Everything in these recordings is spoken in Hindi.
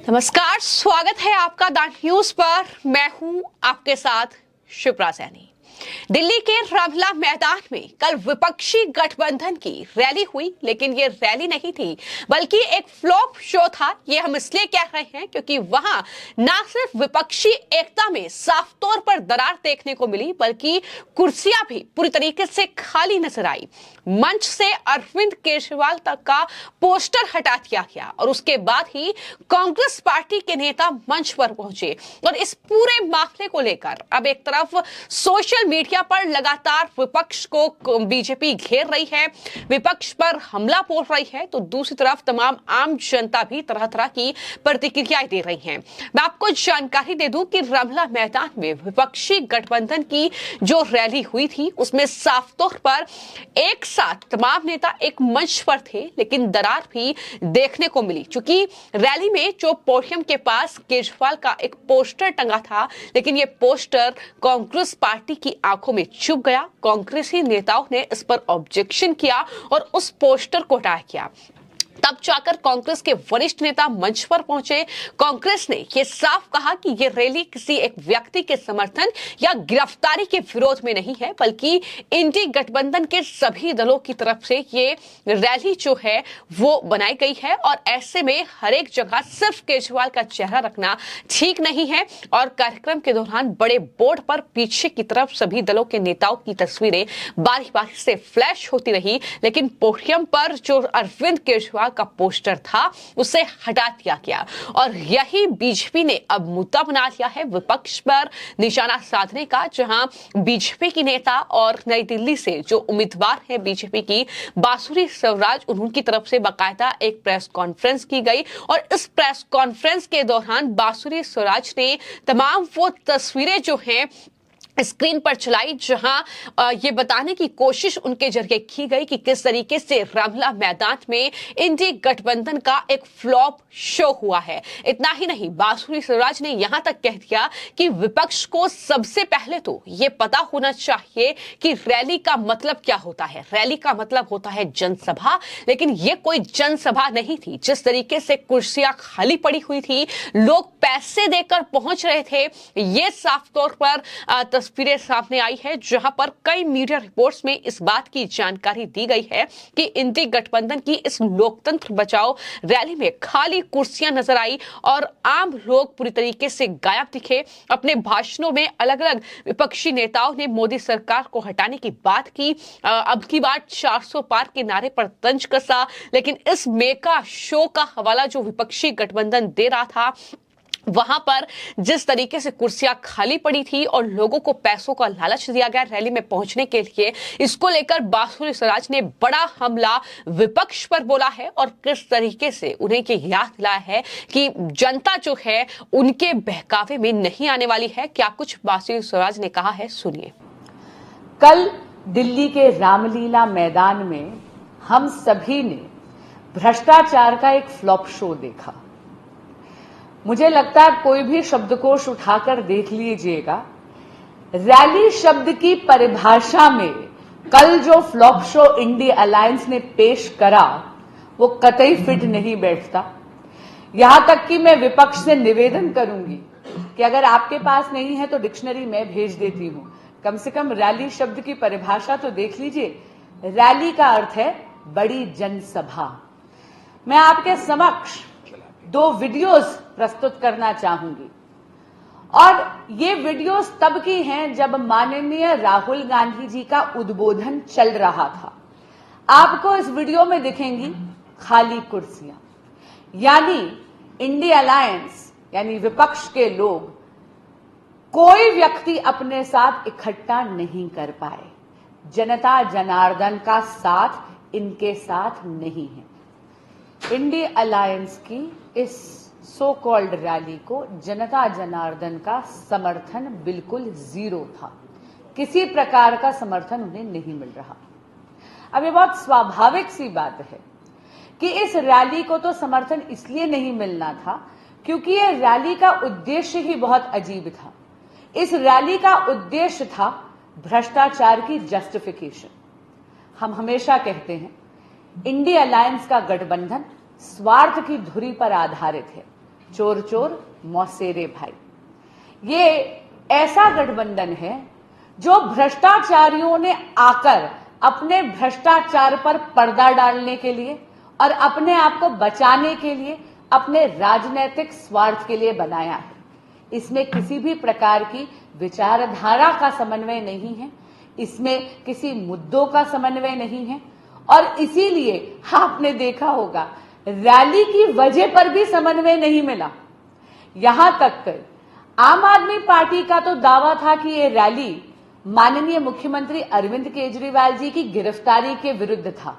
नमस्कार, स्वागत है आपका द न्यूज पर। मैं हूं आपके साथ शिप्रा सैनी। दिल्ली के रमला मैदान में कल विपक्षी गठबंधन की रैली हुई, लेकिन ये रैली नहीं थी बल्कि एक फ्लॉप शो था। ये हम इसलिए कह रहे हैं क्योंकि वहां ना सिर्फ विपक्षी एकता में साफ तौर पर दरार देखने को मिली, बल्कि कुर्सियां भी पूरी तरीके से खाली नजर आई। मंच से अरविंद केजरीवाल तक का पोस्टर हटा दिया गया और उसके बाद ही कांग्रेस पार्टी के नेता मंच पर पहुंचे और इस पूरे मामले को लेकर अब एक तरफ सोशल मीडिया पर लगातार विपक्ष को बीजेपी घेर रही है, विपक्ष पर हमला बोल रही है, तो दूसरी तरफ तमाम आम जनता भी तरह तरह की प्रतिक्रियाएं दे रही हैं। मैं आपको जानकारी दे दूं कि रमला मैदान में विपक्षी गठबंधन की जो रैली हुई थी उसमें साफ तौर पर एक साथ तमाम नेता एक मंच पर थे, लेकिन दरार भी देखने को मिली। चूंकि रैली में जो पोडियम के पास केजरीवाल का एक पोस्टर टंगा था, लेकिन ये पोस्टर कांग्रेस पार्टी की आंखों में चुभ गया। कांग्रेसी नेताओं ने इस पर ऑब्जेक्शन किया और उस पोस्टर को हटाया गया। तब जाकर कांग्रेस के वरिष्ठ नेता मंच पर पहुंचे। कांग्रेस ने यह साफ कहा कि यह रैली किसी एक व्यक्ति के समर्थन या गिरफ्तारी के विरोध में नहीं है, बल्कि इंडी गठबंधन के सभी दलों की तरफ से ये रैली जो है वो बनाई गई है और ऐसे में हर एक जगह सिर्फ केजरीवाल का चेहरा रखना ठीक नहीं है। और कार्यक्रम के दौरान बड़े बोर्ड पर पीछे की तरफ सभी दलों के नेताओं की तस्वीरें बारी बारी से फ्लैश होती रही, लेकिन पोडियम पर जो अरविंद केजरीवाल का पोस्टर था उसे हटा दिया गया और यही बीजेपी ने अब मुद्दा बना लिया है विपक्ष पर निशाना साधने का, जहां बीजेपी की नेता और नई दिल्ली से जो उम्मीदवार है बीजेपी की बांसुरी स्वराज, उनकी तरफ से बाकायदा एक प्रेस कॉन्फ्रेंस की गई और इस प्रेस कॉन्फ्रेंस के दौरान बांसुरी स्वराज ने तमाम वो तस्वीरें जो हैं स्क्रीन पर चलाई, जहां ये बताने की कोशिश उनके जरिए की गई कि किस तरीके से रमला मैदान में इंडी गठबंधन का एक फ्लॉप शो हुआ है। इतना ही नहीं, बांसुरी स्वराज ने यहां तक कह दिया कि विपक्ष को सबसे पहले तो ये पता होना चाहिए कि रैली का मतलब क्या होता है। रैली का मतलब होता है जनसभा, लेकिन ये कोई जनसभा नहीं थी। जिस तरीके से कुर्सियां खाली पड़ी हुई थी, लोग पैसे देकर पहुंच रहे थे, ये साफ तौर पर तस्वीरें सामने आई है, जहां पर कई मीडिया रिपोर्ट्स में इस बात की जानकारी दी गई है कि इंडी गठबंधन की इस लोकतंत्र बचाओ रैली में खाली कुर्सियां नजर आई और आम लोग पूरी तरीके से गायब दिखे। अपने भाषणों में अलग अलग विपक्षी नेताओं ने मोदी सरकार को हटाने की बात की, अब की बार 400 पार के नारे पर तंज कसा, लेकिन इस मेगा शो का हवाला जो विपक्षी गठबंधन दे रहा था, वहां पर जिस तरीके से कुर्सियां खाली पड़ी थी और लोगों को पैसों का लालच दिया गया रैली में पहुंचने के लिए, इसको लेकर बांसुरी स्वराज ने बड़ा हमला विपक्ष पर बोला है और किस तरीके से उन्हें ये याद दिलाया है कि जनता जो है उनके बहकावे में नहीं आने वाली है। क्या कुछ बांसुरी स्वराज ने कहा है, सुनिए। कल दिल्ली के रामलीला मैदान में हम सभी ने भ्रष्टाचार का एक फ्लॉप शो देखा। मुझे लगता है कोई भी शब्दकोश उठाकर देख लीजिएगा, रैली शब्द की परिभाषा में कल जो फ्लॉप शो इंडी अलायंस ने पेश करा वो कतई फिट नहीं बैठता। यहां तक कि मैं विपक्ष से निवेदन करूंगी कि अगर आपके पास नहीं है तो डिक्शनरी में भेज देती हूं, कम से कम रैली शब्द की परिभाषा तो देख लीजिए। रैली का अर्थ है बड़ी जनसभा। मैं आपके समक्ष 2 वीडियोस प्रस्तुत करना चाहूंगी और ये वीडियोस तब की हैं जब माननीय राहुल गांधी जी का उद्बोधन चल रहा था। आपको इस वीडियो में दिखेंगी खाली कुर्सियां, यानी इंडी अलायंस यानी विपक्ष के लोग कोई व्यक्ति अपने साथ इकट्ठा नहीं कर पाए। जनता जनार्दन का साथ इनके साथ नहीं है। इंडी अलायंस की इस सो कॉल्ड रैली को जनता जनार्दन का समर्थन बिल्कुल जीरो था। किसी प्रकार का समर्थन उन्हें नहीं मिल रहा। अब ये बहुत स्वाभाविक सी बात है कि इस रैली को तो समर्थन इसलिए नहीं मिलना था क्योंकि ये रैली का उद्देश्य ही बहुत अजीब था। इस रैली का उद्देश्य था भ्रष्टाचार की जस्टिफिकेशन। हम हमेशा कहते हैं इंडी अलायंस का गठबंधन स्वार्थ की धुरी पर आधारित है। चोर चोर मौसेरे भाई। ये ऐसा गठबंधन है जो भ्रष्टाचारियों ने आकर अपने भ्रष्टाचार पर पर्दा डालने के लिए और अपने आप को बचाने के लिए अपने राजनीतिक स्वार्थ के लिए बनाया है। इसमें किसी भी प्रकार की विचारधारा का समन्वय नहीं है, इसमें किसी मुद्दों का समन्वय नहीं है और इसीलिए आपने देखा होगा रैली की वजह पर भी समन्वय नहीं मिला। यहां तक आम आदमी पार्टी का तो दावा था कि ये रैली माननीय मुख्यमंत्री अरविंद केजरीवाल जी की गिरफ्तारी के विरुद्ध था,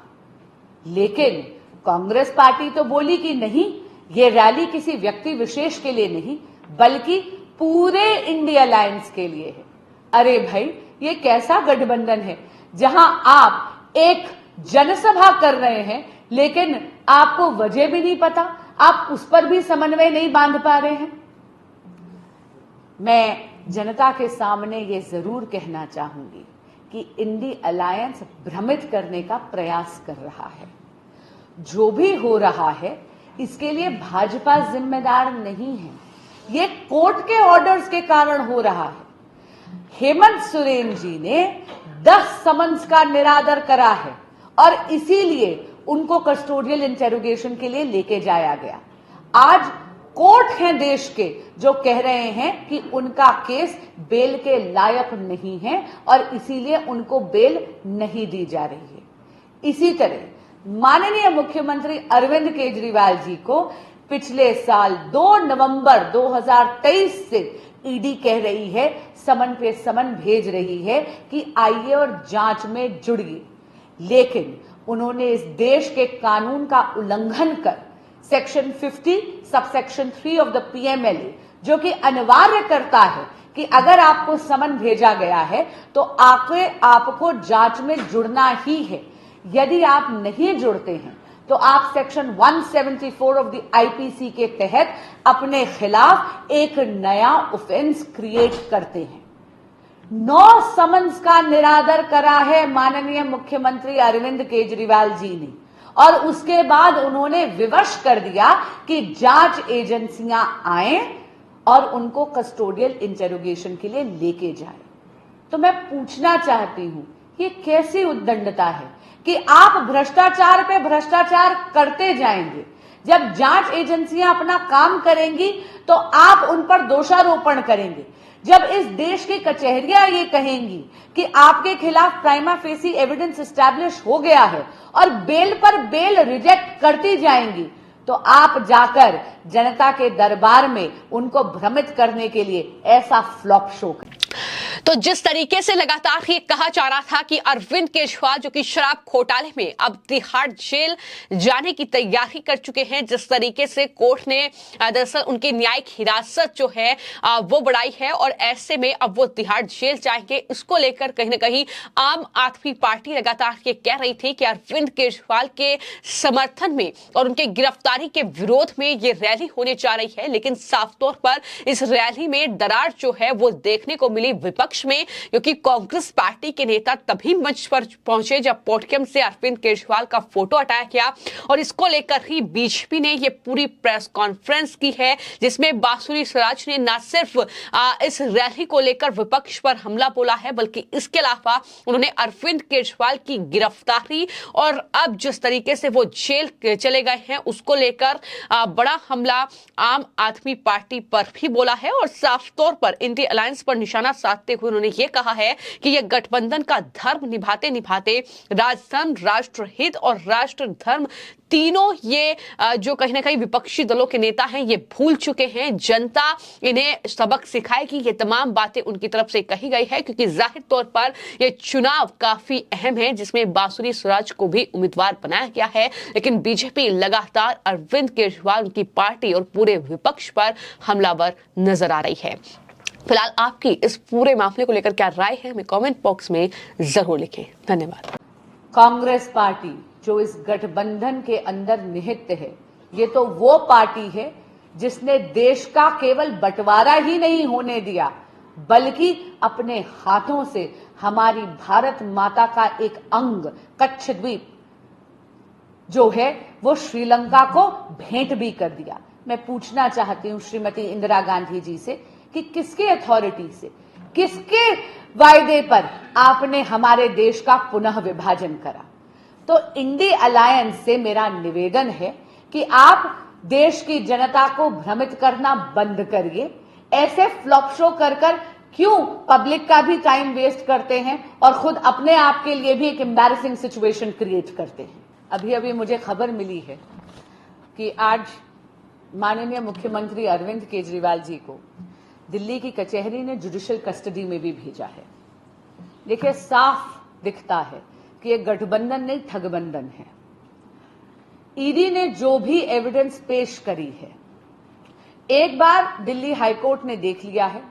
लेकिन कांग्रेस पार्टी तो बोली कि नहीं, ये रैली किसी व्यक्ति विशेष के लिए नहीं बल्कि पूरे इंडिया अलायंस के लिए है। अरे भाई, ये कैसा गठबंधन है जहां आप एक जनसभा कर रहे हैं लेकिन आपको वजह भी नहीं पता, आप उस पर भी समन्वय नहीं बांध पा रहे हैं। मैं जनता के सामने ये जरूर कहना चाहूंगी कि इंडिया अलायंस भ्रमित करने का प्रयास कर रहा है। जो भी हो रहा है इसके लिए भाजपा जिम्मेदार नहीं है, ये कोर्ट के ऑर्डर्स के कारण हो रहा है। हेमंत सोरेन जी ने 10 समन्स का निरादर करा है और इसीलिए उनको कस्टोडियल इंटेरोगेशन के लिए लेके जाया गया। आज कोर्ट हैं देश के जो कह रहे हैं कि उनका केस बेल के लायक नहीं है और इसीलिए उनको बेल नहीं दी जा रही है। इसी तरह माननीय मुख्यमंत्री अरविंद केजरीवाल जी को पिछले साल 2 नवंबर 2023 से ईडी कह रही है, समन पे समन भेज रही है कि आइए और जांच में जुड़िए, लेकिन उन्होंने इस देश के कानून का उल्लंघन कर section 50 subsection 3 of the PMLA, जो कि अनिवार्य करता है कि अगर आपको समन भेजा गया है तो आपको जांच में जुड़ना ही है। यदि आप नहीं जुड़ते हैं तो आप सेक्शन 174 ऑफ द आईपीसी के तहत अपने खिलाफ एक नया ऑफेंस क्रिएट करते हैं। 9 समन्स का निरादर करा है माननीय मुख्यमंत्री अरविंद केजरीवाल जी ने और उसके बाद उन्होंने विवश कर दिया कि जांच एजेंसियां आए और उनको कस्टोडियल इंटेरोगेशन के लिए लेके जाए। तो मैं पूछना चाहती हूं, ये कैसी उद्दंडता है कि आप भ्रष्टाचार पे भ्रष्टाचार करते जाएंगे, जब जांच एजेंसियां अपना काम करेंगी तो आप उन पर दोषारोपण करेंगे। जब इस देश की कचहरियां ये कहेंगी कि आपके खिलाफ प्राइमा फेसी एविडेंस एस्टैब्लिश हो गया है और बेल पर बेल रिजेक्ट करती जाएंगी, तो आप जाकर जनता के दरबार में उनको भ्रमित करने के लिए ऐसा फ्लॉप शो करें। तो जिस तरीके से लगातार ये कहा जा रहा था कि अरविंद केजरीवाल जो कि शराब घोटाले में अब तिहाड़ जेल जाने की तैयारी कर चुके हैं, जिस तरीके से कोर्ट ने दरअसल उनकी न्यायिक हिरासत जो है वो बढ़ाई है और ऐसे में अब वो तिहाड़ जेल जाएंगे, इसको लेकर कहीं ना कहीं आम आदमी पार्टी लगातार ये कह रही थी कि अरविंद केजरीवाल के समर्थन में और उनके गिरफ्तारी के विरोध में ये रैली होने जा रही है। लेकिन साफ तौर पर इस रैली में दरार जो है वो देखने को मिली विपक्ष में, क्योंकि कांग्रेस पार्टी के नेता तभी मंच पर पहुंचे जब पोडियम से अरविंद केजरीवाल का फोटो हटाया गया और इसको लेकर ही बीजेपी ने ये पूरी प्रेस कॉन्फ्रेंस की है, जिसमें बांसुरी स्वराज ने न सिर्फ इस रैली को लेकर विपक्ष पर हमला बोला है, बल्कि इसके अलावा उन्होंने अरविंद केजरीवाल की गिरफ्तारी और अब जिस तरीके से वो जेल चले गए हैं उसको लेकर बड़ा हमला आम आदमी पार्टी पर भी बोला है और साफ तौर पर इंडिया अलायंस पर निशाना साधते हुए उन्होंने ये कहा है कि यह गठबंधन का धर्म निभाते निभाते राजधर्म, राष्ट्रहित और राष्ट्र धर्म तीनों ये जो कहीं ना कहीं विपक्षी दलों के नेता हैं ये भूल चुके हैं। जनता इन्हें सबक सिखाएगी, ये तमाम बातें उनकी तरफ से कही गई है, क्योंकि जाहिर तौर पर ये चुनाव काफी अहम है जिसमें बांसुरी स्वराज को भी उम्मीदवार बनाया गया है। लेकिन बीजेपी लगातार अरविंद केजरीवाल, उनकी पार्टी और पूरे विपक्ष पर हमलावर नजर आ रही है। फिलहाल आपकी इस पूरे मामले को लेकर क्या राय है, हमें कमेंट बॉक्स में जरूर लिखें। धन्यवाद। कांग्रेस पार्टी जो इस गठबंधन के अंदर निहित है, ये तो वो पार्टी है जिसने देश का केवल बंटवारा ही नहीं होने दिया, बल्कि अपने हाथों से हमारी भारत माता का एक अंग कच्छ द्वीप जो है वो श्रीलंका को भेंट भी कर दिया। मैं पूछना चाहती हूं श्रीमती इंदिरा गांधी जी से कि किसके अथॉरिटी से, किसके वायदे पर आपने हमारे देश का पुनः विभाजन करा। तो इंडी अलायंस से मेरा निवेदन है कि आप देश की जनता को भ्रमित करना बंद करिए। ऐसे फ्लॉप शो कर क्यों पब्लिक का भी टाइम वेस्ट करते हैं और खुद अपने आप के लिए भी एक एम्बैरेसिंग सिचुएशन क्रिएट करते हैं। अभी अभी मुझे खबर मिली है कि आज माननीय मुख्यमंत्री अरविंद केजरीवाल जी को दिल्ली की कचहरी ने जुडिशियल कस्टडी में भी भेजा है। देखिए, साफ दिखता है कि ये गठबंधन नहीं, ठगबंधन है। ईडी ने जो भी एविडेंस पेश करी है, एक बार दिल्ली हाईकोर्ट ने देख लिया है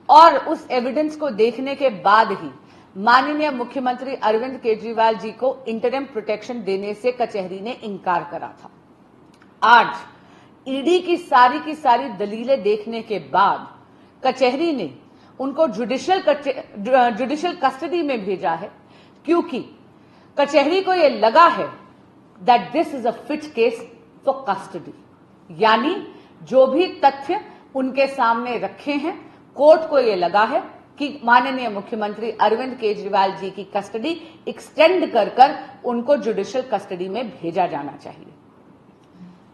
और उस एविडेंस को देखने के बाद ही माननीय मुख्यमंत्री अरविंद केजरीवाल जी को इंटरिम प्रोटेक्शन देने से कचहरी ने इनकार करा था। आज ईडी की सारी दलीलें देखने के बाद कचहरी ने उनको जुडिशियल कस्टडी में भेजा है, क्योंकि कचहरी को यह लगा है that this is a fit case for custody. यानी जो भी तथ्य उनके सामने रखे हैं, कोर्ट को यह लगा है कि माननीय मुख्यमंत्री अरविंद केजरीवाल जी की कस्टडी एक्सटेंड कर उनको जुडिशियल कस्टडी में भेजा जाना चाहिए।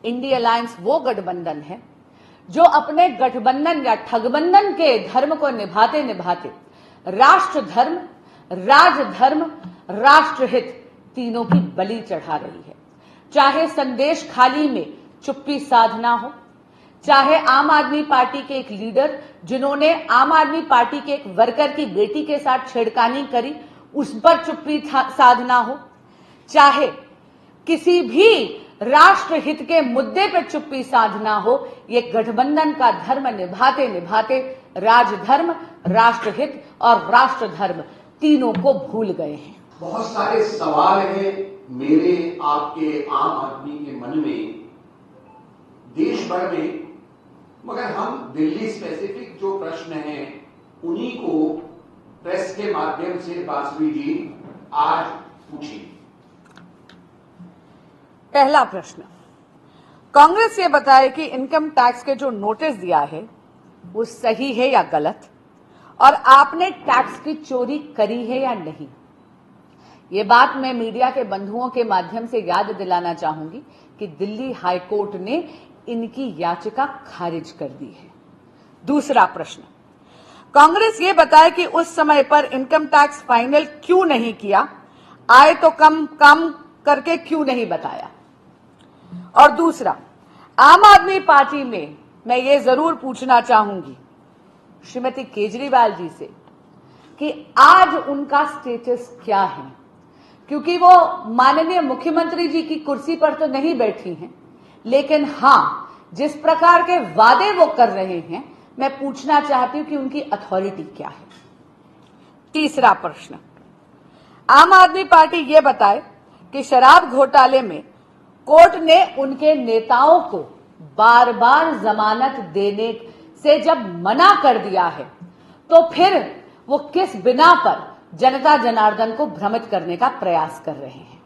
इंडी अलायंस वो गठबंधन है जो अपने गठबंधन या ठगबंधन के धर्म को निभाते निभाते राष्ट्र धर्म, राजधर्म, राष्ट्रहित तीनों की बलि चढ़ा रही है। चाहे संदेश खाली में चुप्पी साधना हो, चाहे आम आदमी पार्टी के एक लीडर जिन्होंने आम आदमी पार्टी के एक वर्कर की बेटी के साथ छेड़खानी करी उस पर चुप्पी साधना हो, चाहे किसी भी राष्ट्र हित के मुद्दे पर चुप्पी साधना हो, ये गठबंधन का धर्म निभाते निभाते राजधर्म, राष्ट्रहित और राष्ट्र धर्म तीनों को भूल गए हैं। बहुत सारे सवाल हैं मेरे, आपके, आम आदमी के मन में, देश भर में, मगर हम दिल्ली स्पेसिफिक जो प्रश्न हैं उन्हीं को प्रेस के माध्यम से बासुरी जी आज पूछेंगे। पहला प्रश्न, कांग्रेस ये बताए कि इनकम टैक्स के जो नोटिस दिया है वो सही है या गलत, और आपने टैक्स की चोरी करी है या नहीं। ये बात मैं मीडिया के बंधुओं के माध्यम से याद दिलाना चाहूंगी कि दिल्ली हाईकोर्ट ने इनकी याचिका खारिज कर दी है। दूसरा प्रश्न, कांग्रेस ये बताए कि उस समय पर इनकम टैक्स फाइनल क्यों नहीं किया, आए तो कम करके क्यों नहीं बताया। और दूसरा, आम आदमी पार्टी में मैं ये जरूर पूछना चाहूंगी श्रीमती केजरीवाल जी से कि आज उनका स्टेटस क्या है, क्योंकि वो माननीय मुख्यमंत्री जी की कुर्सी पर तो नहीं बैठी हैं, लेकिन हां, जिस प्रकार के वादे वो कर रहे हैं, मैं पूछना चाहती हूं कि उनकी अथॉरिटी क्या है। तीसरा प्रश्न, आम आदमी पार्टी ये बताए कि शराब घोटाले में कोर्ट ने उनके नेताओं को बार बार जमानत देने से जब मना कर दिया है, तो फिर वो किस बिना पर जनता जनार्दन को भ्रमित करने का प्रयास कर रहे हैं।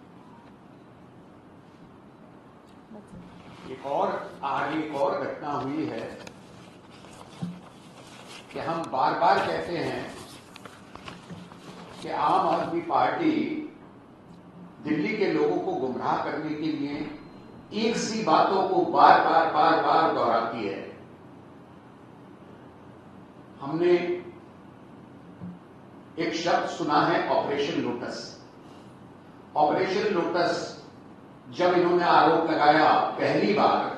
एक और घटना हुई है कि हम बार बार कहते हैं कि आम आदमी पार्टी दिल्ली के लोगों को गुमराह करने के लिए एक सी बातों को बार बार दोहराती है। हमने एक शब्द सुना है, ऑपरेशन लोटस। ऑपरेशन लोटस जब इन्होंने आरोप लगाया पहली बार,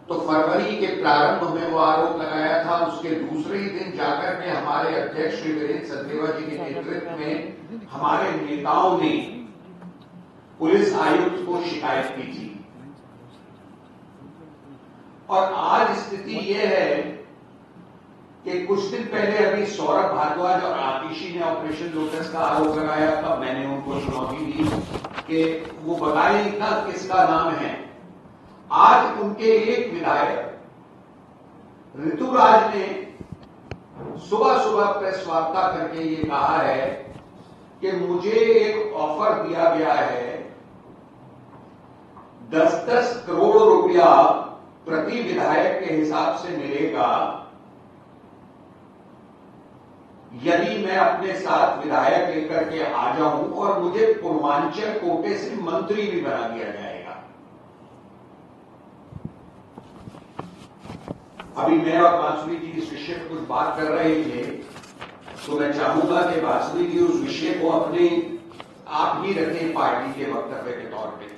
तो फरवरी के प्रारंभ में वो आरोप लगाया था। उसके दूसरे ही दिन जाकर के हमारे अध्यक्ष श्री वीरेंद्र सचदेवा जी के नेतृत्व में हमारे नेताओं ने पुलिस आयुक्त को शिकायत की थी। और आज स्थिति ये है कि कुछ दिन पहले अभी सौरभ भारद्वाज और आतिशी ने ऑपरेशन लोटस का आरोप लगाया था। मैंने उनको चुनौती दी कि वो बताएं ना किसका नाम है। आज उनके एक विधायक ऋतुराज ने सुबह प्रेस वार्ता करके ये कहा है कि मुझे एक ऑफर दिया गया है 10-10 करोड़ रुपया प्रति विधायक के हिसाब से मिलेगा यदि मैं अपने साथ विधायक लेकर के आ जाऊं और मुझे पूर्वांचल कोटे से मंत्री भी बना दिया जाएगा। अभी मैं और बांसुरी जी इस विषय पर कुछ बात कर रहे थे, तो मैं चाहूंगा कि बांसुरी जी उस विषय को अपने आप ही रखें पार्टी के वक्तव्य के तौर पे।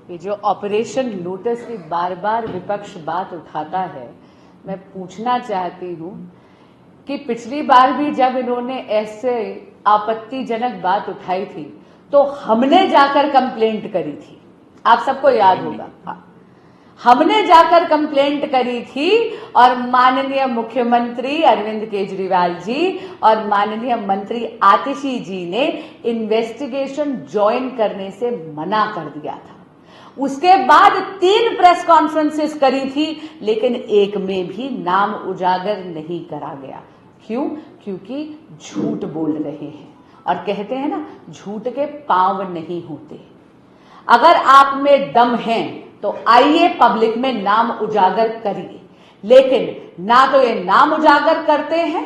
ये जो ऑपरेशन लोटस की बार बार विपक्ष बात उठाता है, मैं पूछना चाहती हूं कि पिछली बार भी जब इन्होंने ऐसे आपत्तिजनक बात उठाई थी तो हमने जाकर कंप्लेंट करी थी, आप सबको याद होगा। हाँ, हमने जाकर कंप्लेंट करी थी और माननीय मुख्यमंत्री अरविंद केजरीवाल जी और माननीय मंत्री आतिशी जी ने इन्वेस्टिगेशन ज्वाइन करने से मना कर दिया था। उसके बाद 3 प्रेस कॉन्फ्रेंसेस करी थी, लेकिन एक में भी नाम उजागर नहीं करा गया। क्यों? क्योंकि झूठ बोल रहे हैं और कहते हैं ना, झूठ के पांव नहीं होते। अगर आप में दम है तो आइए पब्लिक में नाम उजागर करिए, लेकिन ना तो ये नाम उजागर करते हैं,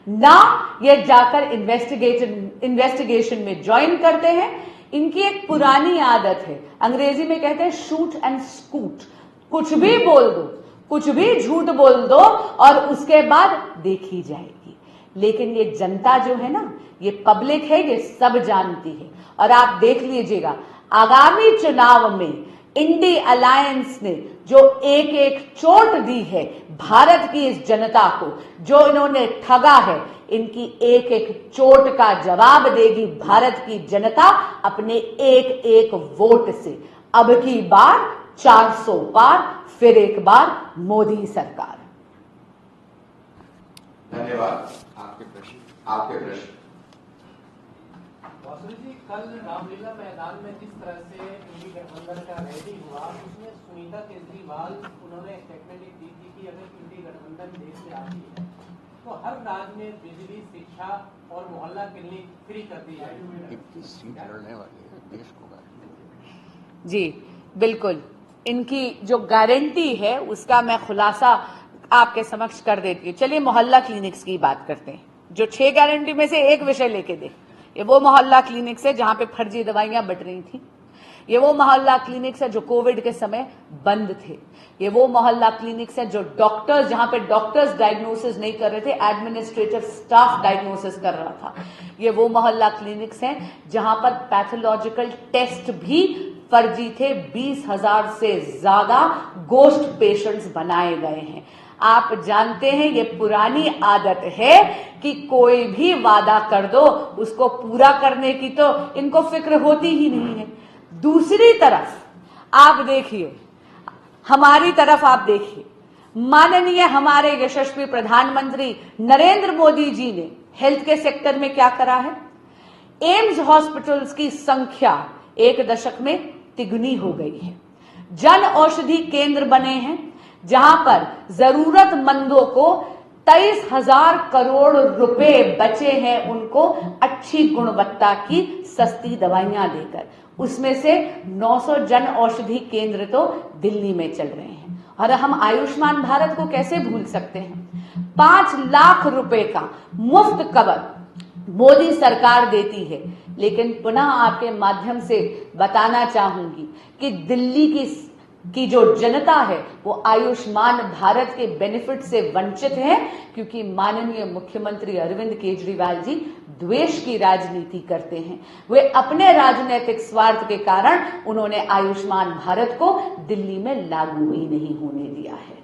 ना ये जाकर इन्वेस्टिगेशन में ज्वाइन करते हैं। इनकी एक पुरानी आदत है, अंग्रेजी में कहते हैं शूट एंड स्कूट, कुछ भी बोल दो, कुछ भी झूठ बोल दो और उसके बाद देखी जाएगी। लेकिन ये जनता जो है ना, ये पब्लिक है, ये सब जानती है। और आप देख लीजिएगा आगामी चुनाव में इंडी अलायंस ने जो एक एक चोट दी है भारत की इस जनता को, जो इन्होंने ठगा है, इनकी एक एक चोट का जवाब देगी भारत की जनता अपने एक एक वोट से। अब की बार 400 पार, फिर एक बार मोदी सरकार। धन्यवाद। आपके प्रश्न। बांसुरी जी, कल रामलीला मैदान में जिस तरह से इंडी गठबंधन का रैली हुआ, उसमें सुनीता केजरीवाल उन्होंने स्टेटमेंट दी थी कि अगर इंडी गठबंधन देश में आती है तो हर राज्य में बिजली, शिक्षा और मोहल्ला क्लिनिक फ्री कर दी जाएगी। सीट लड़ने वाले देश को जी बिल्कुल, इनकी जो गारंटी है उसका मैं खुलासा आपके समक्ष कर देती हूँ। चलिए मोहल्ला क्लिनिक्स की बात करते हैं। जो 6 गारंटी में से एक विषय लेके दे, ये वो मोहल्ला क्लिनिक्स है जहां पे फर्जी दवाइयां बट रही थी। ये वो मोहल्ला क्लिनिक्स है जो कोविड के समय बंद थे। ये वो मोहल्ला क्लिनिक्स है जो डॉक्टर्स, जहां पे डॉक्टर्स डायग्नोसिस नहीं कर रहे थे, एडमिनिस्ट्रेटिव स्टाफ डायग्नोसिस कर रहा था। ये वो मोहल्ला क्लिनिक्स हैं जहां पर पैथोलॉजिकल टेस्ट भी फर्जी थे। 20,000 से ज्यादा गोस्ट पेशेंट्स बनाए गए हैं। आप जानते हैं ये पुरानी आदत है कि कोई भी वादा कर दो उसको पूरा करने की तो इनको फिक्र होती ही नहीं है। दूसरी तरफ आप देखिए, हमारी तरफ आप देखिए, माननीय हमारे यशस्वी प्रधानमंत्री नरेंद्र मोदी जी ने हेल्थ के सेक्टर में क्या करा है। एम्स हॉस्पिटल्स की संख्या 1 दशक में तिगुनी हो गई है। जन औषधि केंद्र बने हैं जहां पर जरूरतमंदों को 23,000 करोड़ रुपए बचे हैं उनको अच्छी गुणवत्ता की सस्ती दवाइयां देकर। उसमें से 900 जन औषधि केंद्र तो दिल्ली में चल रहे हैं। और हम आयुष्मान भारत को कैसे भूल सकते हैं। 5 लाख रुपए का मुफ्त कवर मोदी सरकार देती है। लेकिन पुनः आपके माध्यम से बताना चाहूंगी कि दिल्ली की जो जनता है वो आयुष्मान भारत के बेनिफिट से वंचित है, क्योंकि माननीय मुख्यमंत्री अरविंद केजरीवाल जी द्वेष की राजनीति करते हैं। वे अपने राजनीतिक स्वार्थ के कारण उन्होंने आयुष्मान भारत को दिल्ली में लागू ही नहीं होने दिया है।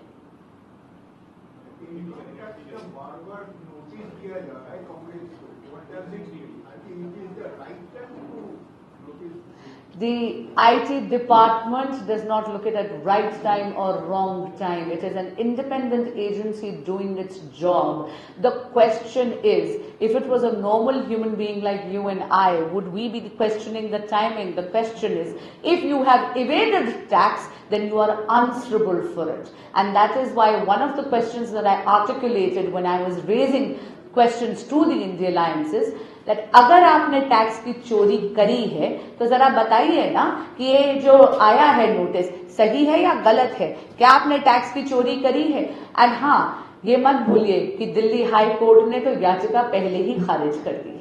The IT department does not look at right time or wrong time. It is an independent agency doing its job. The question is, if it was a normal human being like you and I, would we be questioning the timing? The question is, if you have evaded tax, then you are answerable for it. And that is why one of the questions that I articulated when I was raising questions to the India Alliance is that अगर आपने टैक्स की चोरी करी है तो जरा बताइए ना कि ये जो आया है नोटिस सही है या गलत है, क्या आपने टैक्स की चोरी करी है? एंड हाँ, ये मत भूलिए कि दिल्ली हाई कोर्ट ने तो याचिका पहले ही खारिज कर दी है।